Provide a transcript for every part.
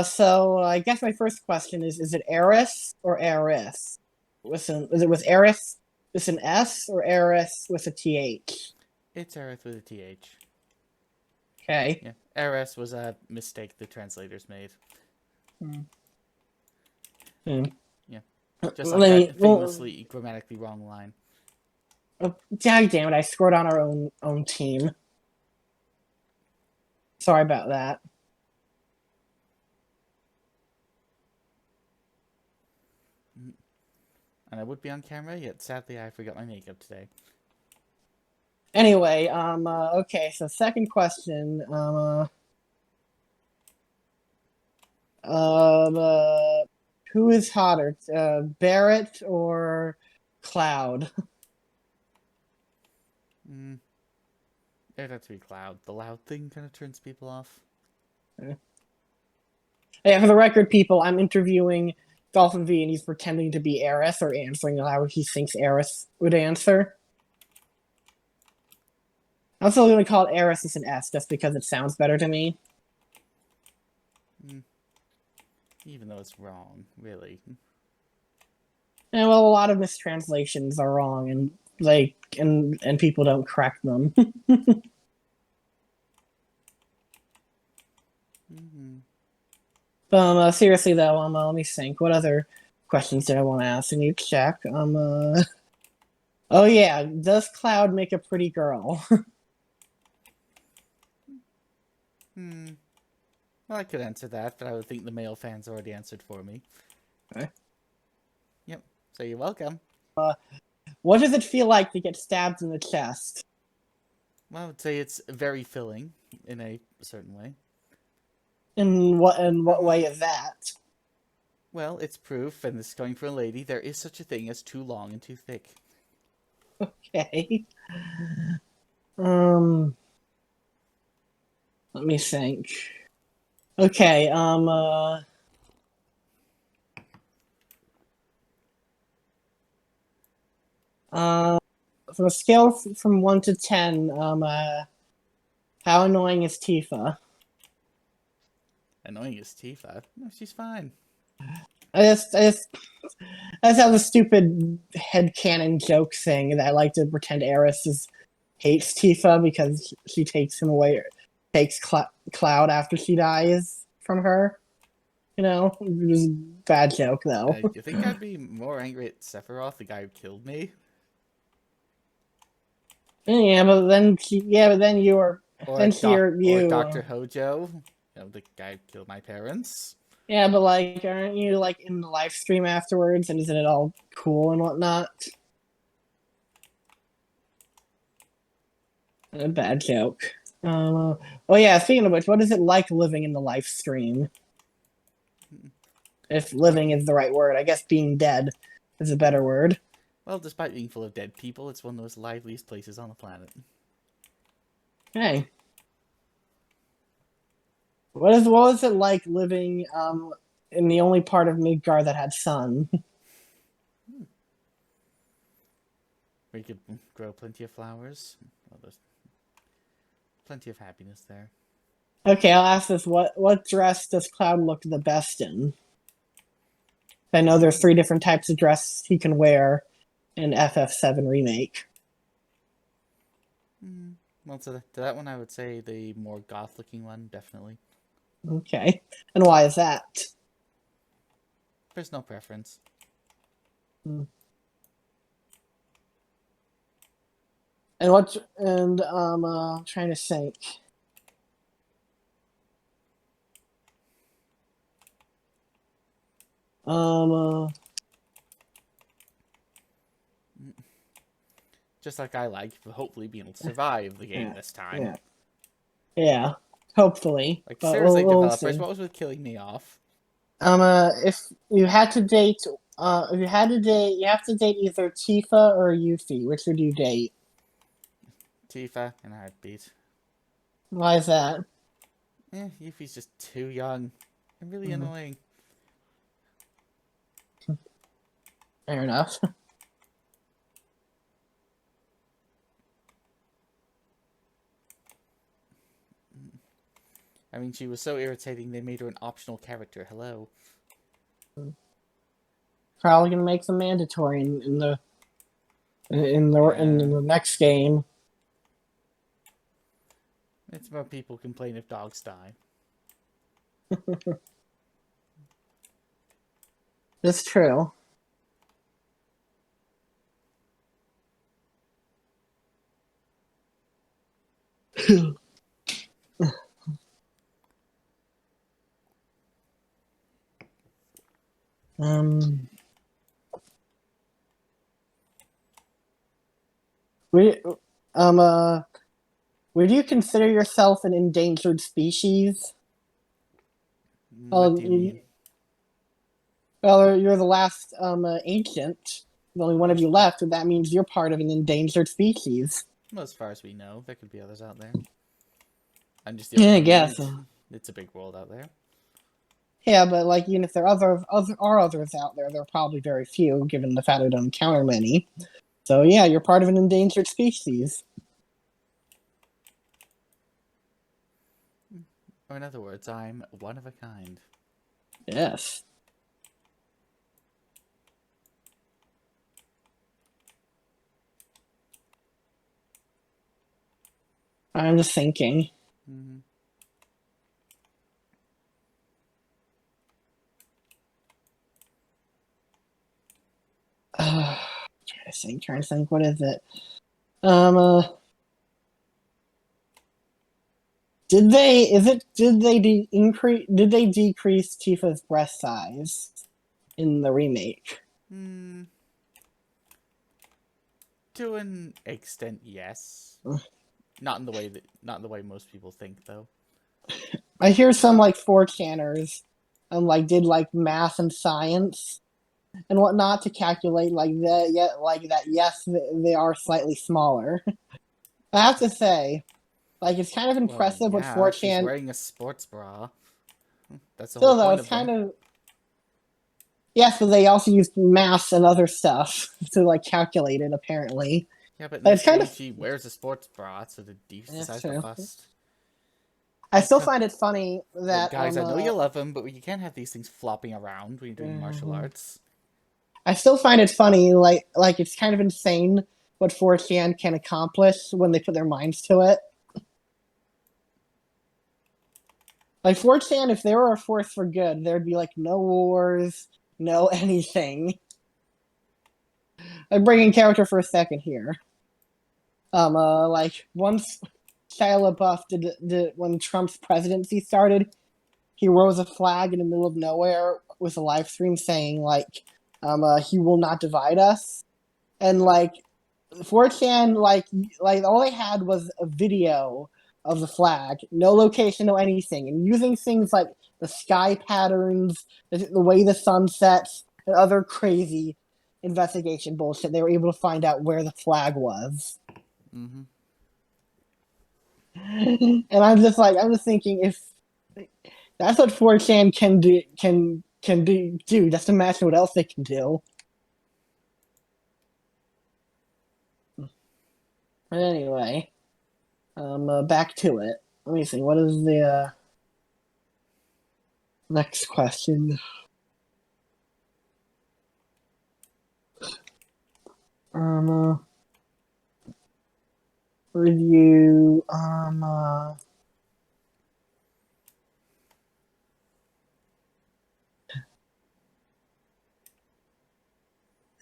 So I guess my first question is it Eris or Eris? Is it with Eris with an S or Eris with a TH? It's Aerith with a TH. Okay. Yeah, Eris was a mistake the translators made. Hmm. Hmm. Yeah, just Let like me. that Well, famously grammatically wrong line. oh, God damn it! I scored on our own team. Sorry about that. And I would be on camera, yet sadly I forgot my makeup today. Anyway, okay. So second question. Um, uh, who is hotter, Barrett or Cloud? Mm, it'd have to be Cloud. The loud thing kind of turns people off. Yeah, for the record, people, I'm interviewing DolphinVi and he's pretending to be Eris or answering how he thinks Eris would answer. I'm still going to call it Eris as an S just because it sounds better to me. Mm, even though it's wrong, really. And well, a lot of mistranslations are wrong, and and people don't correct them. Mm-hmm. Seriously though, let me think. What other questions did I want to ask? I need to check. Oh yeah, does Cloud make a pretty girl? Hmm. Well, I could answer that, but I would think the male fans already answered for me. Yep. So you're welcome. What does it feel like to get stabbed in the chest? Well, I would say it's very filling in a certain way. In what Um, way is that? well, it's proof, and this is going for a lady, there is such a thing as too long and too thick. Okay. Um, let me think. Okay. Uh, from a scale from 1 to 10, how annoying is Tifa? Annoying as Tifa. No, she's fine. I just have a stupid headcanon joke thing that I like to pretend hates Tifa because she takes him away, takes Cloud after she dies from her. You know, it was a bad joke though. You think I'd be more angry at Sephiroth, the guy who killed me? Yeah, but then you were, Or then Doc here or you, Dr. Hojo? You know, the guy who killed my parents? yeah, but like, aren't you like in the live stream afterwards, and isn't it all cool and whatnot? A bad joke. Oh yeah, speaking of which, what is it like living in the live stream? If Well, living is the right word, I guess being dead is a better word. well, despite being full of dead people, it's one of the most liveliest places on the planet. Hey, what was it like living in the only part of Midgar that had sun? Where you could grow plenty of flowers. Well, there's plenty of happiness there. Okay, I'll ask this: what dress does Cloud look the best in? I know there's three different types of dress he can wear in FF7 remake. Mm. Well, to that one, I would say the more goth-looking one, definitely. Okay, and why is that? Personal preference. Hmm. And I'm trying to think. Um, Just like I like, hopefully being able to survive the game yeah, this time. yeah, yeah. Hopefully, Like, but seriously, we'll developers, see. what was with killing me off? If you had to date, you have to date either Tifa or Yuffie. Which would you date? Tifa and a heartbeat. Why is that? Yuffie's just too young and really Hmm, annoying. fair enough. I mean, she was so irritating they made her an optional character. Hello. Probably gonna make them mandatory in the next game. It's about people complain if dogs die. It's true. Um, we, would you consider yourself an endangered species? What do you mean? Well, you're the last ancient. The only one of you left, and that means you're part of an endangered species. Well, as far as we know, there could be others out there. I'm just the Yeah, only I one guess. in it. It's a big world out there. Yeah, but like even if there are others out there, there are probably very few, given the fact we don't encounter many. So yeah, you're part of an endangered species. Or in other words, I'm one of a kind. Yes. I'm just thinking. Mm-hmm. Trying to think. What is it? Um. Did they increase? Did they decrease Tifa's breast size in the remake? Hmm. To an extent, yes. Not in the way most people think, though. I hear some like 4chaners, like did like math and science and whatnot to calculate like that. Yet like that. Yes, they are slightly smaller. I have to say, like it's kind of Well, impressive what yeah, she's 4chan. wearing a sports bra. That's the whole Still though, point it's of them. kind of yes, but they also used math and other stuff to like calculate it. Apparently, Yeah, but in but this it's kind game, of she wears a sports bra to decrease the that's size of the true. bust. I still Okay. find it funny Look, that guys, I know you love them, but you can't have these things flopping around when you're doing martial arts. I still find it funny, like it's kind of insane what 4chan can accomplish when they put their minds to it. Like 4chan, if they were a force for good, there'd be like no wars, no anything. I'm bringing character for a second here. Like once Shia LaBeouf did when Trump's presidency started, he rose a flag in the middle of nowhere with a live stream saying like, he will not divide us, and like 4chan, like all they had was a video of the flag, no location, no anything, and using things like the sky patterns, the way the sun sets, and other crazy investigation bullshit, they were able to find out where the flag was. Mm-hmm. And I'm just thinking, if that's what 4chan can do, just imagine what else they can do. But anyway, back to it. Let me see. What is the next question? Um, review.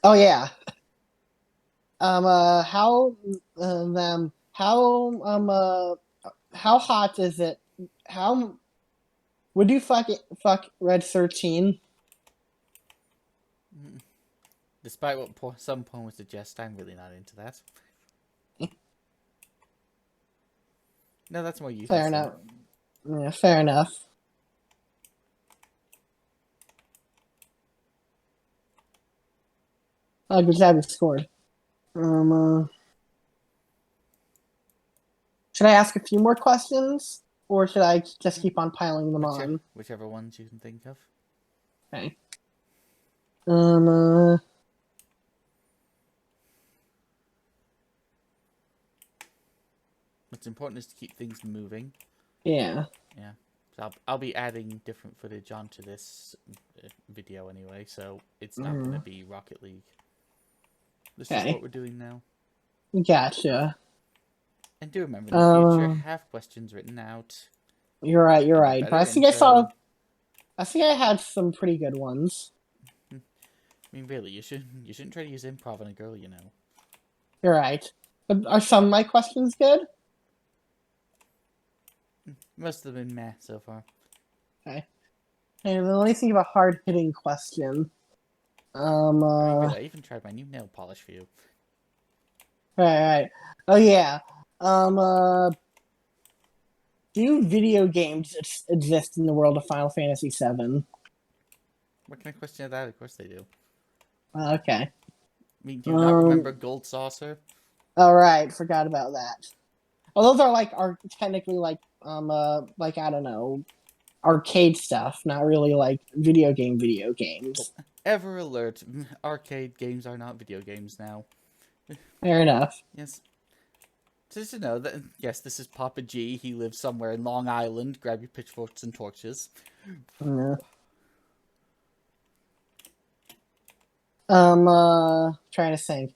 Oh yeah. How them? How hot is it? How would you fuck Red 13? Despite what some porn would suggest, I'm really not into that. No, that's more useless. Fair enough. Yeah, fair enough. Oh, good job, you scored. Should I ask a few more questions, or should I just keep on piling them on? Whichever ones you can think of. Okay. Um. What's important is to keep things moving. Yeah. Yeah. So I'll be adding different footage onto this video anyway, so it's not going to be Rocket League. This is what we're doing now. Gotcha. And do remember, in the future, have questions written out. You're right. But I think I had some pretty good ones. I mean, really, you shouldn't try to use improv on a girl, you know. You're right. But are some of my questions good? Most of them been meh so far. Okay. And let me think of a hard-hitting question. I mean, really, I even tried my new nail polish for you. Right. Oh yeah. Do video games exist in the world of Final Fantasy VII? What kind of question is that? Of course they do. Okay. I mean, do you not remember Gold Saucer? All right, forgot about that. Well, those are technically like I don't know, arcade stuff, not really like video games. Ever alert, arcade games are not video games now. Fair enough. Yes. Just to know that, yes, this is Papa G. He lives somewhere in Long Island. Grab your pitchforks and torches. Yeah. Trying to think.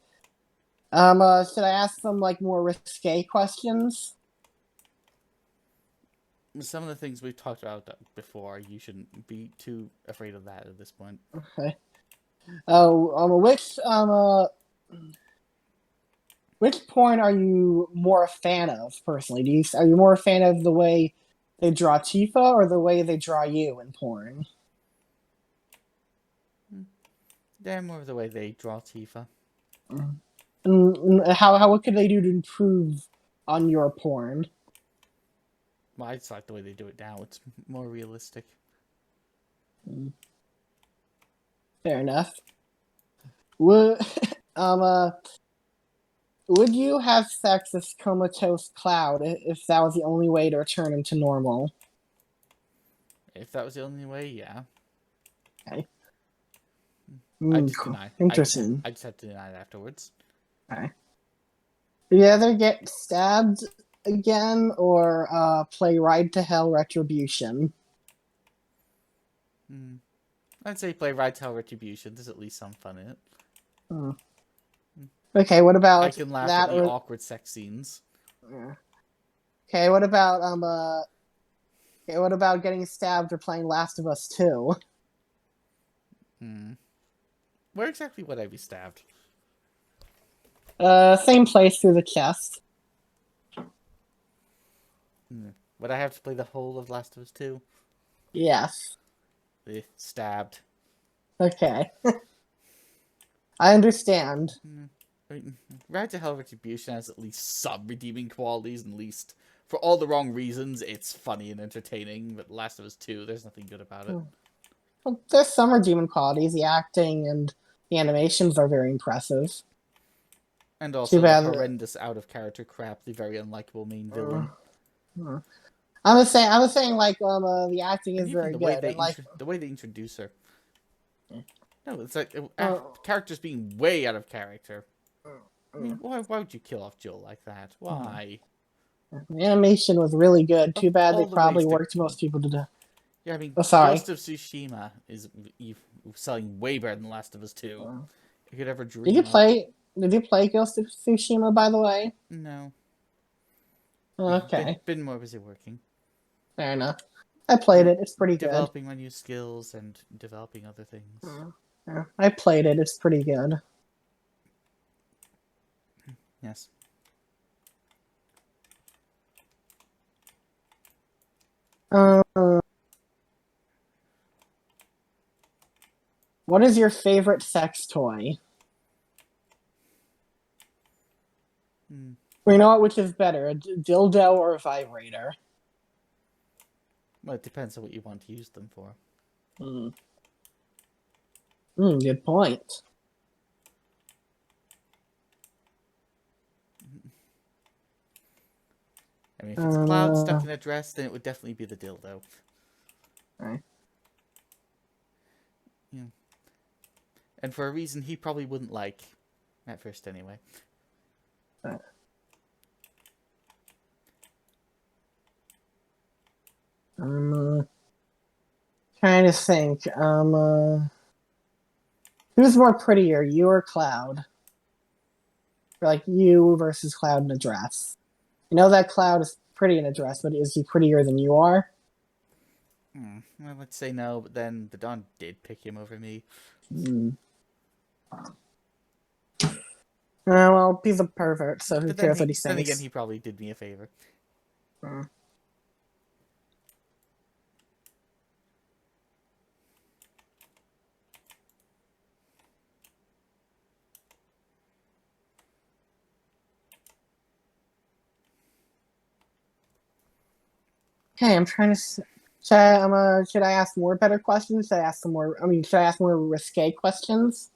Should I ask some like more risque questions? Some of the things we've talked about before, you shouldn't be too afraid of that at this point. Okay. Which porn are you more a fan of personally? Are you more a fan of the way they draw Tifa or the way they draw you in porn? They're more of the way they draw Tifa. And what could they do to improve on your porn? Well, I just like the way they do it now. It's more realistic. Fair enough. Would you have sex with Comatose Cloud if that was the only way to return him to normal? If that was the only way, yeah. Okay. I just deny. Interesting. I just have to deny it afterwards. Okay. Do you either get stabbed again or play Ride to Hell Retribution? I'd say play Ride to Hell Retribution. There's at least some fun in it. Okay, what about I can laugh at the awkward sex scenes. Okay, what about getting stabbed or playing Last of Us 2? Where exactly would I be stabbed? Same place through the chest. Would I have to play the whole of Last of Us 2? Yes. Stabbed. Okay. I understand. I mean, Ride to Hell Retribution has at least some redeeming qualities, and at least for all the wrong reasons, it's funny and entertaining. But Last of Us 2, there's nothing good about it. Well, there's some redeeming qualities. The acting and the animations are very impressive. And also the horrendous out-of-character crap, the very unlikable main villain. I was saying like the acting is very good. The way they introduce her. No, it's like characters being way out of character. I mean, why would you kill off Jill like that? Why? The animation was really good. Too bad they probably worked most people to do. Yeah, I mean, sorry. Ghost of Tsushima is selling way better than Last of Us 2. You could ever dream. Did you play Ghost of Tsushima, by the way? No. Okay. Been more busy working. Fair enough. I played it. It's pretty good. Developing my new skills and developing other things. Yeah, I played it. It's pretty good. Yes. What is your favorite sex toy? You know what? Which is better, a dildo or a vibrator? Well, it depends on what you want to use them for. Good point. I mean, if it's Cloud stuck in a dress, then it would definitely be the dildo. Right. Yeah. And for a reason he probably wouldn't like. At first, anyway. Right. I'm trying to think. Who's more prettier, you or Cloud? Or, like you versus Cloud in a dress. You know that Cloud is pretty in a dress, but is he prettier than you are? Well, let's say no, but then the Dawn did pick him over me. Hmm. Well, he's a pervert, so who But cares what he then again, thinks? he probably did me a favor. Hmm. Okay, I'm trying to. Should I ask more better questions? Should I ask some more? I mean, should I ask more risque questions?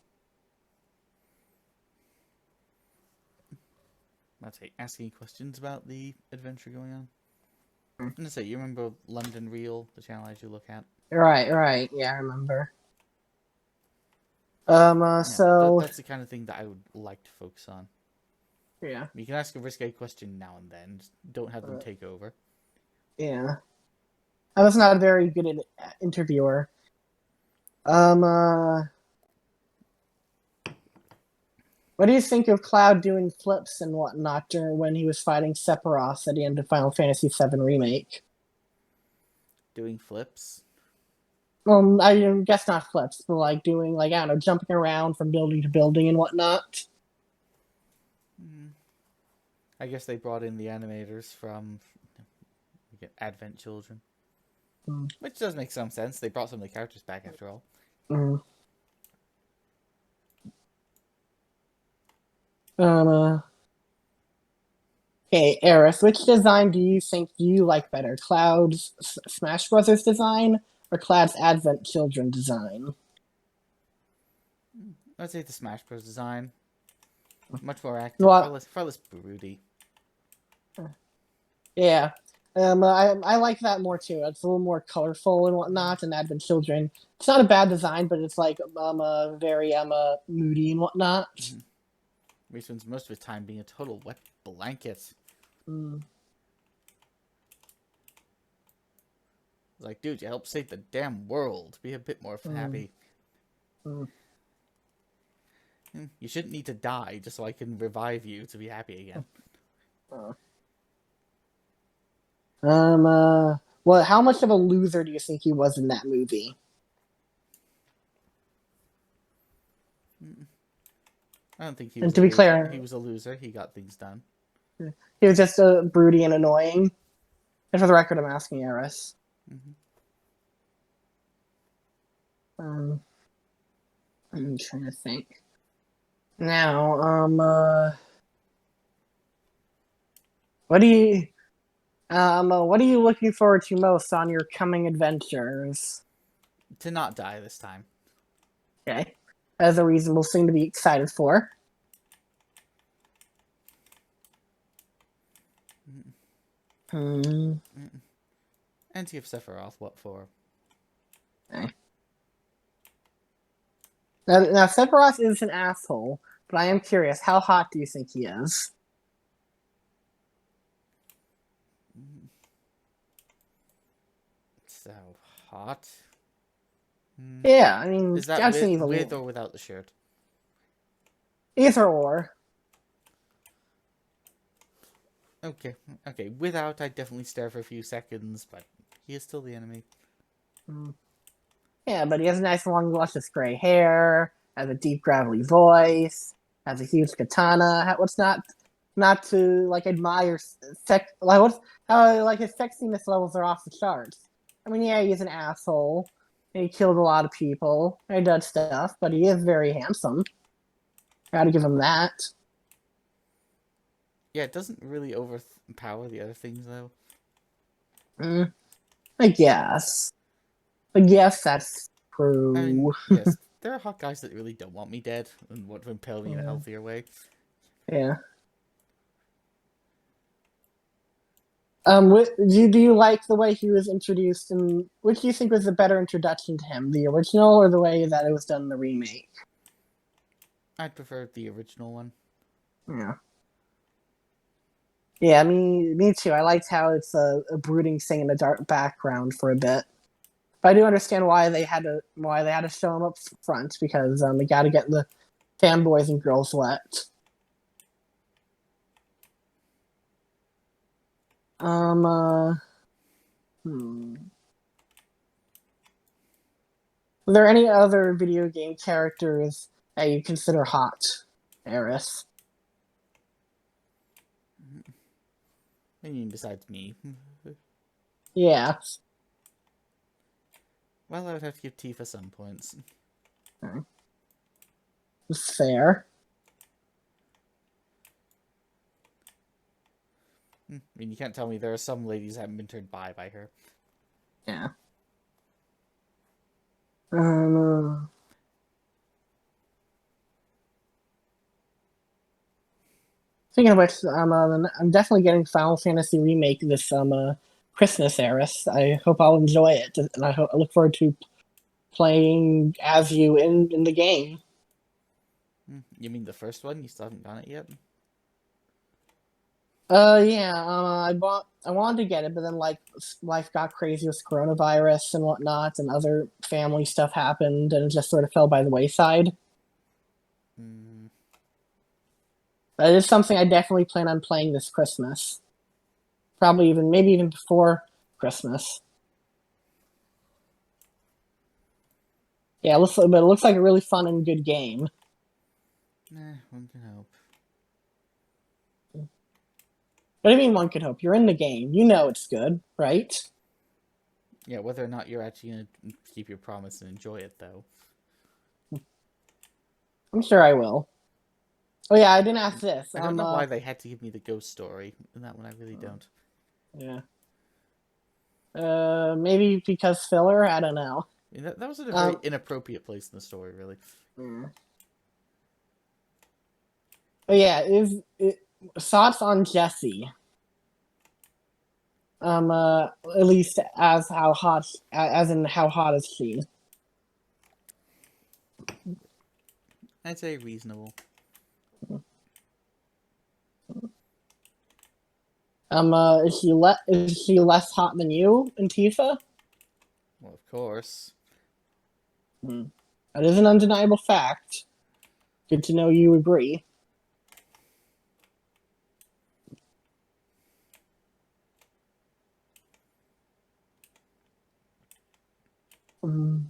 I'll say asking questions about the adventure going on. Hmm. I'm gonna say, you remember London Real, the channel I should look at? Right. Yeah, I remember. Yeah, So that's the kind of thing that I would like to focus on. yeah, You can ask a risque question now and then. Just don't have them uh, take over. yeah. I was not a very good interviewer. Um, uh, what do you think of Cloud doing flips and whatnot during when he was fighting Sephiroth at the end of Final Fantasy VII Remake? Doing flips? Well, I guess not flips, but like doing like I don't know, jumping around from building to building and whatnot. I guess they brought in the animators from Advent Children. Mm. Which does make some sense. They brought some of the characters back after all. Mm. Um, uh, okay, Aerith, which design do you think you like better? Cloud's Smash Brothers design or Cloud's Advent Children design? I'd say the Smash Bros. Design. Much more active, Well, far less broody. yeah. I like that more too. It's a little more colorful and whatnot. And Advent Children, it's not a bad design, but it's like very moody and whatnot. He spends most of his time being a total wet blanket. Mm. Like, dude, you helped save the damn world. Be a bit more happy. Mm. You shouldn't need to die just so I can revive you to be happy again. Well, how much of a loser do you think he was in that movie? I don't think he And was to a be loser. clear, He was a loser. He got things done. he was just broody and annoying. And for the record, I'm asking Eris. I'm trying to think. Now, what do you, what are you looking forward to most on your coming adventures? To not die this time. Okay, that's a reasonable thing to be excited for. And to give Sephiroth what for? Okay. Now, Sephiroth is an asshole, but I am curious, how hot do you think he is? So hot. Yeah, I mean, Is that I'd say he's with or without the shirt? either or. Okay. Without, I'd definitely stare for a few seconds, but he is still the enemy. Yeah, but he has nice long luscious gray hair, has a deep gravelly voice, has a huge katana. What's not to like admire sex? Like what's how like his sexiness levels are off the charts. I mean, yeah, he's an asshole. He killed a lot of people. He does stuff, but he is very handsome. Gotta give him that. Yeah, it doesn't really overpower the other things, though. I guess. But yes, that's true. I mean, yes, there are hot guys that really don't want me dead and want to impale me in a healthier way. Yeah. Do you like the way he was introduced, and which do you think was the better introduction to him, the original or the way that it was done in the remake? I'd prefer the original one. Yeah. Yeah, me too. I liked how it's a brooding thing in a dark background for a bit. But I do understand why they had to show him up front because they got to get the fanboys and girls wet. Um. Hmm. Are there any other video game characters that you consider hot, Eris? I mean, besides me. Yeah. Well, I would have to give Tifa some points. Okay. It's fair. I mean, you can't tell me there are some ladies that haven't been turned by her. Yeah. Um. Speaking of which, I'm definitely getting Final Fantasy Remake this Christmas, Eris. I hope I'll enjoy it, and I look forward to playing as you in the game. You mean the first one? You still haven't done it yet? Yeah. I wanted to get it, but then like life got crazy with coronavirus and whatnot, and other family stuff happened, and it just sort of fell by the wayside. Mm, But it is something I definitely plan on playing this Christmas. Probably maybe even before Christmas. Yeah, but it looks like a really fun and good game. one can hope. What do you mean one could hope? You're in the game. You know it's good, right? Yeah, whether or not you're actually going to keep your promise and enjoy it, though. I'm sure I will. Oh yeah, I didn't ask this. I don't know why they had to give me the ghost story. In that one, I really don't. Yeah. Maybe because filler. I don't know. I mean, that was in a very inappropriate place in the story, really. Mm. But yeah, thoughts on Jessie? At least as in how hot is she? I'd say reasonable. Is she less hot than you and Tifa? Well, of course. Hmm. That is an undeniable fact. Good to know you agree. Mm.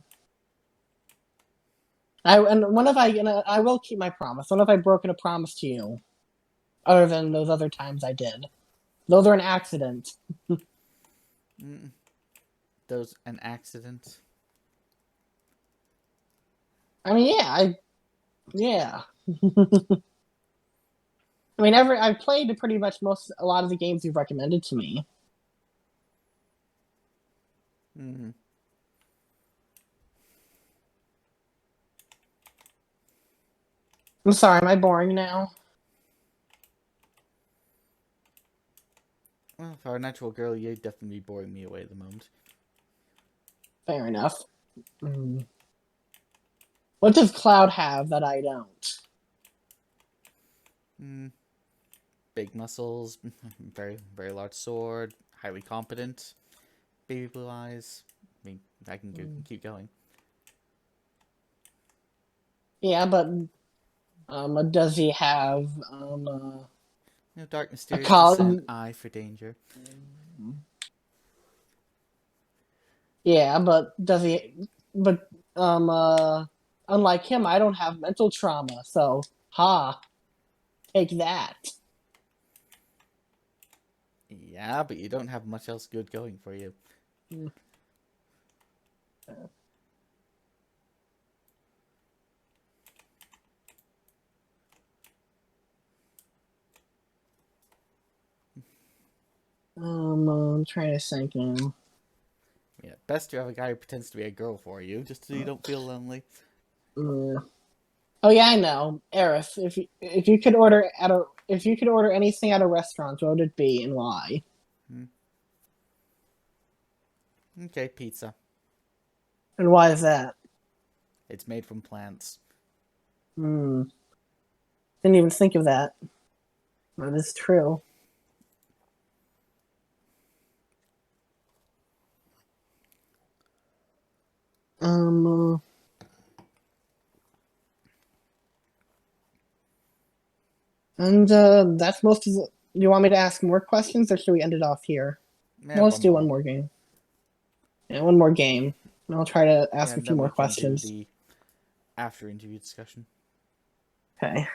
I will keep my promise. When have I broken a promise to you? Other than those other times I did. Those are an accident. Those an accident. I mean, yeah. I mean, I've played pretty much a lot of the games you've recommended to me. Mm-hmm. I'm sorry, am I boring now? Well, for a natural girl, you'd definitely be boring me away at the moment. Fair enough. Mm. What does Cloud have that I don't? Big muscles, very, very large sword, highly competent, baby blue eyes. I mean, I can keep going. Yeah, but does he have Dark, a mysterious, and an college? eye for danger. Yeah, but does he? But um, uh, unlike him, I don't have mental trauma. So, take that. Yeah, but you don't have much else good going for you. I'm trying to think now. Yeah, best to have a guy who pretends to be a girl for you, just so you don't feel lonely. Oh yeah, I know, Eris. If you could order anything at a restaurant, what would it be and why? Okay, pizza. And why is that? It's made from plants. Hmm. Didn't even think of that. That is true. And that's most of the. You want me to ask more questions, or should we end it off here? Yeah, Well, let's one do more. one more game. Yeah, one more game. And I'll try to Yeah, ask a and few then more we can do questions. the after interview discussion. Okay.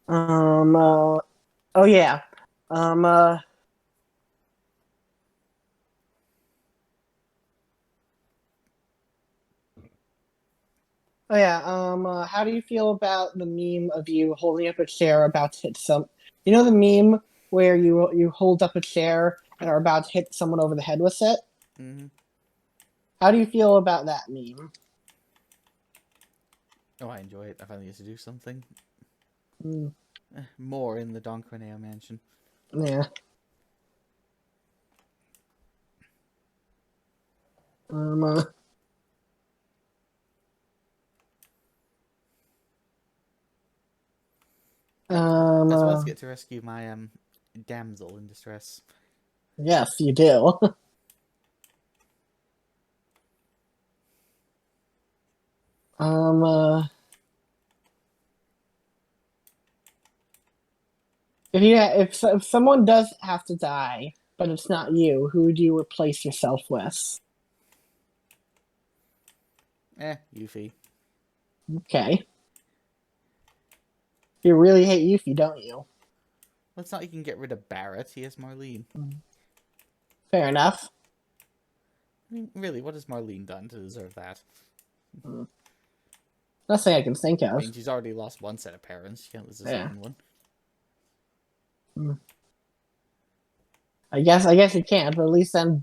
Oh yeah. Um. Oh yeah. How do you feel about the meme of you holding up a chair about to hit some? You know the meme where you hold up a chair and are about to hit someone over the head with it. Mm-hmm. How do you feel about that meme? Oh, I enjoy it. I finally get to do something. Mm, More in the Don Corneo mansion. yeah. Um. As well as get to rescue my damsel in distress. Yes, you do. um. If someone does have to die, but it's not you, who do you replace yourself with? Yuffie. Okay. You really hate Yuffie, don't you? Well, it's not you can get rid of Barrett. He has Marlene. Fair enough. I mean, really, what has Marlene done to deserve that? Nothing I can think I of. mean, she's already lost one set of parents. She can't lose a Yeah. second one. I guess you can't, but at least then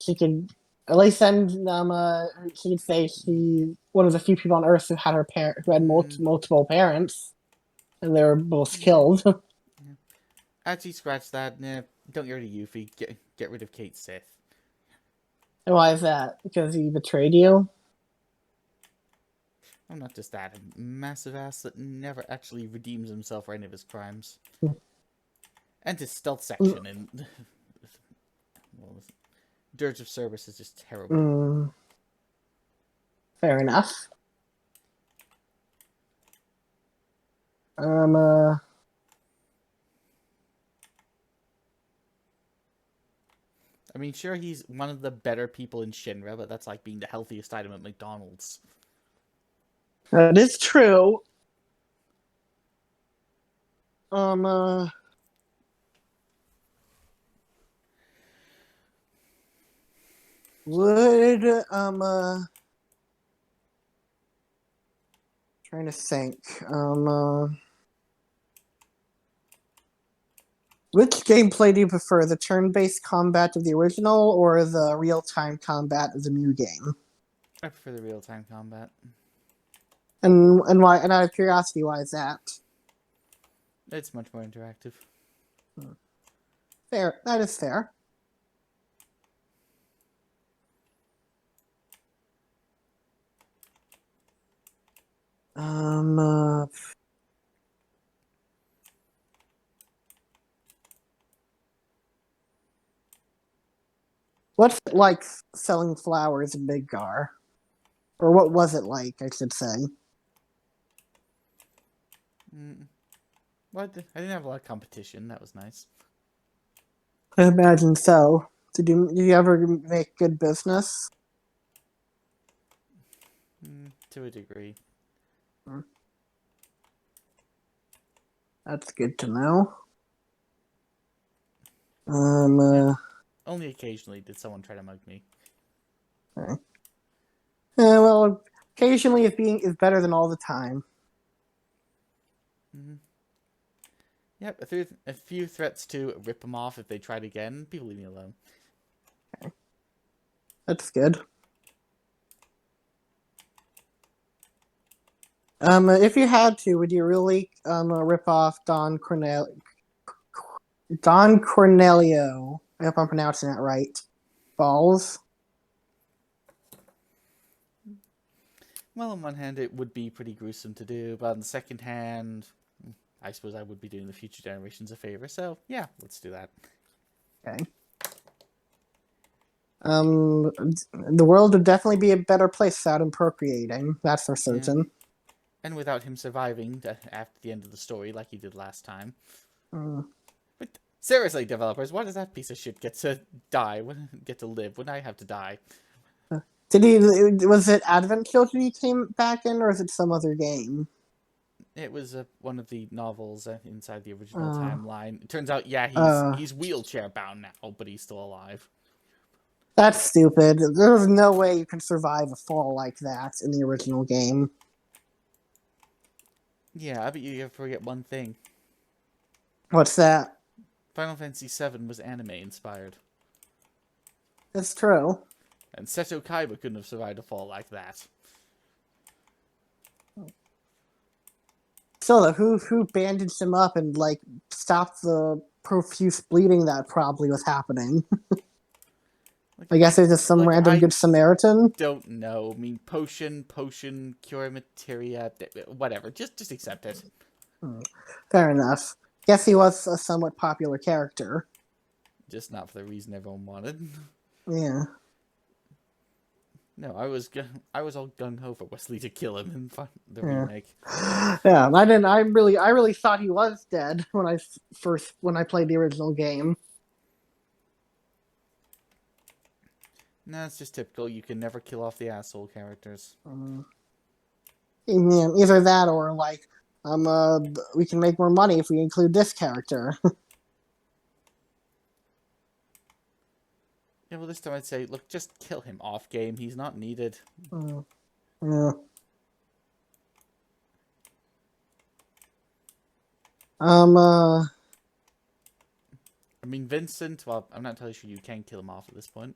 she could. At least then, she could say she one of the few people on Earth who had multiple parents, and they were both killed. Actually, scratch that. Nah, don't get rid of Yuffie. Get rid of Kate Sith. And why is that? Because he betrayed you? Oh, not just that. A massive ass that never actually redeems himself for any of his crimes. And his stealth section in well, Dirge of Cerberus is just terrible. Fair enough. Um. I mean, sure, he's one of the better people in Shinra, but that's like being the healthiest item at McDonald's. That is true. Um. Would trying to think. Which gameplay do you prefer, the turn-based combat of the original or the real-time combat of the new game? I prefer the real-time combat. And why? And out of curiosity, why is that? It's much more interactive. Fair. That is fair. Um. What's it like selling flowers in Midgar? Or what was it like, I should say? Well, I didn't have a lot of competition. That was nice. I imagine so. Did you ever make good business? To a degree. That's good to know. Only occasionally did someone try to mug me. Okay. Well, occasionally is better than all the time. Yep, a few threats to rip them off if they tried again. People leave me alone. Okay. That's good. If you had to, would you really rip off Don Cornelio? I hope I'm pronouncing that right. Balls. Well, on one hand, it would be pretty gruesome to do, but on the second hand, I suppose I would be doing the future generations a favor. So, yeah, let's do that. Okay. The world would definitely be a better place without him procreating. That's for Yeah. certain. And without him surviving after the end of the story like he did last time. Mm. But seriously, developers, why does that piece of shit get to die, get to live, when I have to die? Did he? Was it Advent Children he came back in, or is it some other game? It was one of the novels inside the original timeline. It turns out, yeah, Uh, he's wheelchair bound now, but he's still alive. that's stupid. There's no way you can survive a fall like that in the original game. Yeah, I bet you forget one thing. What's that? Final Fantasy VII was anime inspired. It's true. And Seto Kaiba couldn't have survived a fall like that. So who bandaged him up and like stopped the profuse bleeding that probably was happening? Like, I guess it's just some random good Samaritan. Don't know. I mean, potion, cure materia, whatever. Just accept it. Fair enough. Guess he was a somewhat popular character. Just not for the reason everyone wanted. Yeah. No, I was all gung ho for Wesley to kill him in the remake. Yeah, I didn't. I really thought he was dead when I played the original game. No, it's just typical. You can never kill off the asshole characters. Either that or like, we can make more money if we include this character. Yeah, well, this time I'd say, look, just kill him off game. He's not needed. Yeah. I mean, Vincent, well, I'm not entirely sure you can kill him off at this point.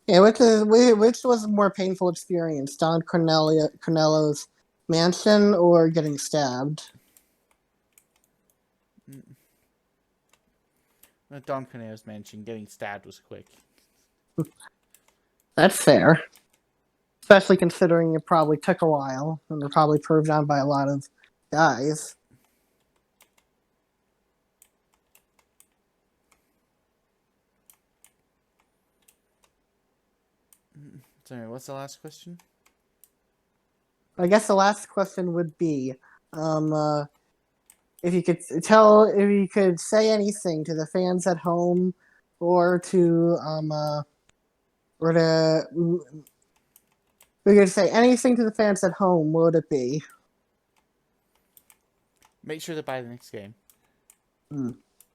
Yeah, which was a more painful experience, Don Cornello's mansion or getting stabbed? Don Corneo's mentioned getting stabbed was quick. That's fair. Especially considering it probably took a while, and were probably proved on by a lot of guys. Sorry, what's the last question? I guess the last question would be, if you could say anything to the fans at home, or to we could say anything to the fans at home, what would it be? Make sure to buy the next game.